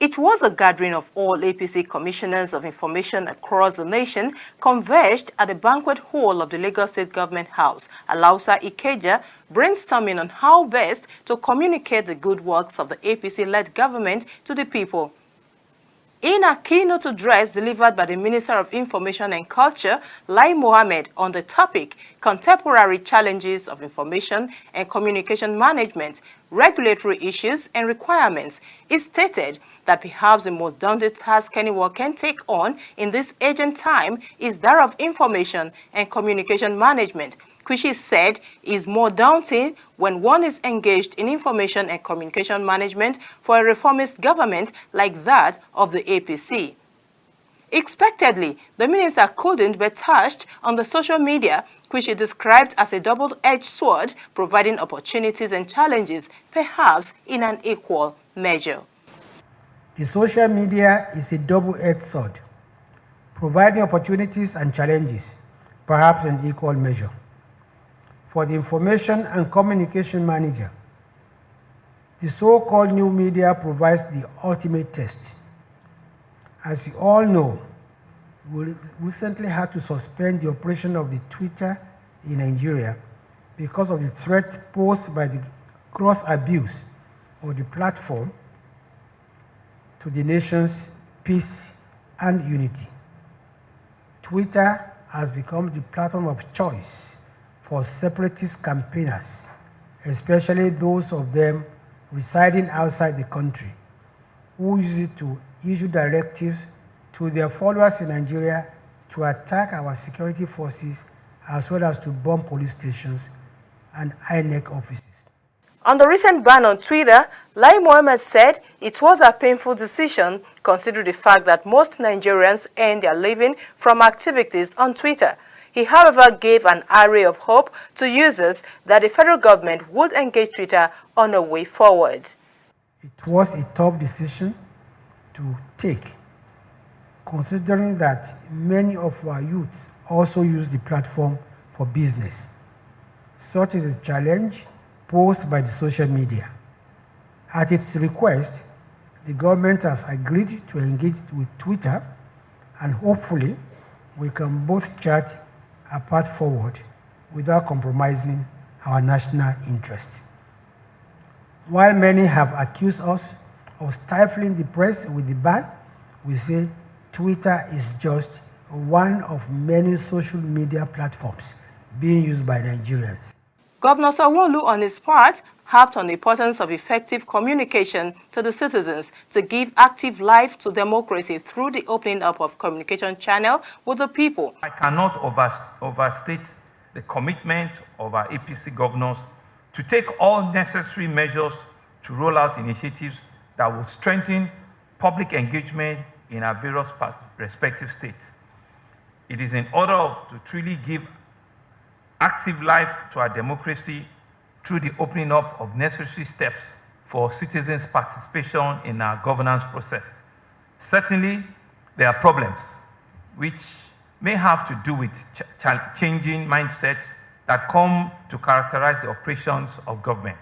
It was a gathering of all APC commissioners of information across the nation converged at the banquet hall of the Lagos State Government House, Alausa Ikeja, brainstorming on how best to communicate the good works of the APC-led government to the people. In a keynote address delivered by the Minister of Information and Culture, Mohammed, on the topic Contemporary Challenges of Information and Communication Management, Regulatory Issues and Requirements, it stated that perhaps the most daunting task anyone can take on in this urgent time is that of information and communication management, which he said is more daunting when one is engaged in information and communication management for a reformist government like that of the APC. Expectedly, the minister couldn't be touched on the social media, which he described as a double-edged sword, providing opportunities and challenges, perhaps in an equal measure. The social media is a double-edged sword, providing opportunities and challenges, perhaps in equal measure. For the information and communication manager, the so-called new media provides the ultimate test. As you all know, we recently had to suspend the operation of the Twitter in Nigeria because of the threat posed by the gross abuse of the platform to the nation's peace and unity. Twitter has become the platform of choice for separatist campaigners, especially those of them residing outside the country, who use it to issue directives to their followers in Nigeria to attack our security forces as well as to bomb police stations and INEC offices. On the recent ban on Twitter, Mohammed said it was a painful decision considering the fact that most Nigerians earn their living from activities on Twitter. He, however, gave an array of hope to users that the federal government would engage Twitter on a way forward. It was a tough decision to take, considering that many of our youth also use the platform for business. Such is a challenge posed by the social media. At its request, the government has agreed to engage with Twitter, and hopefully we can both chart a path forward without compromising our national interest. While many have accused us of stifling the press with the ban, we say Twitter is just one of many social media platforms being used by Nigerians. Governor Sanwo-Olu, on his part, harped on the importance of effective communication to the citizens to give active life to democracy through the opening up of communication channel with the people. I cannot overstate the commitment of our APC governors to take all necessary measures to roll out initiatives that will strengthen public engagement in our various respective states. It is in order to truly give active life to our democracy through the opening up of necessary steps for citizens' participation in our governance process. Certainly, there are problems which may have to do with changing mindsets that come to characterize the operations of government.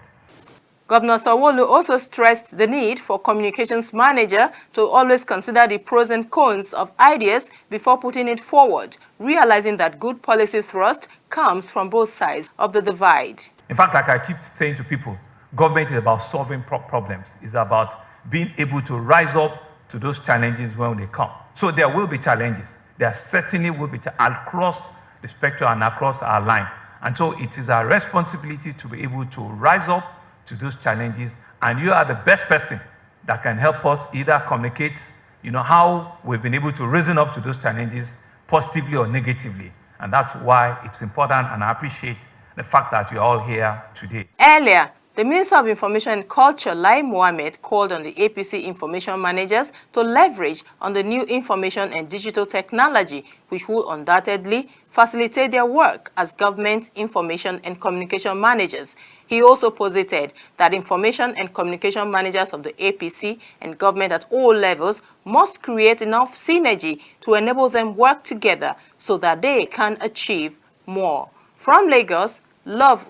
Governor Sanwo-Olu also stressed the need for communications manager to always consider the pros and cons of ideas before putting it forward, realizing that good policy thrust comes from both sides of the divide. In fact, like I keep saying to people, government is about solving problems. It's about being able to rise up to those challenges when they come. So there will be challenges. There certainly will be across the spectrum and across our line. And so it is our responsibility to be able to rise up to those challenges, and you are the best person that can help us either communicate, how we've been able to reason up to those challenges positively or negatively. And that's why it's important, and I appreciate the fact that you're all here today. Earlier, the Minister of Information and Culture, Mohammed, called on the APC information managers to leverage on the new information and digital technology, which will undoubtedly facilitate their work as government information and communication managers. He also posited that information and communication managers of the APC and government at all levels must create enough synergy to enable them work together so that they can achieve more. From Lagos, Love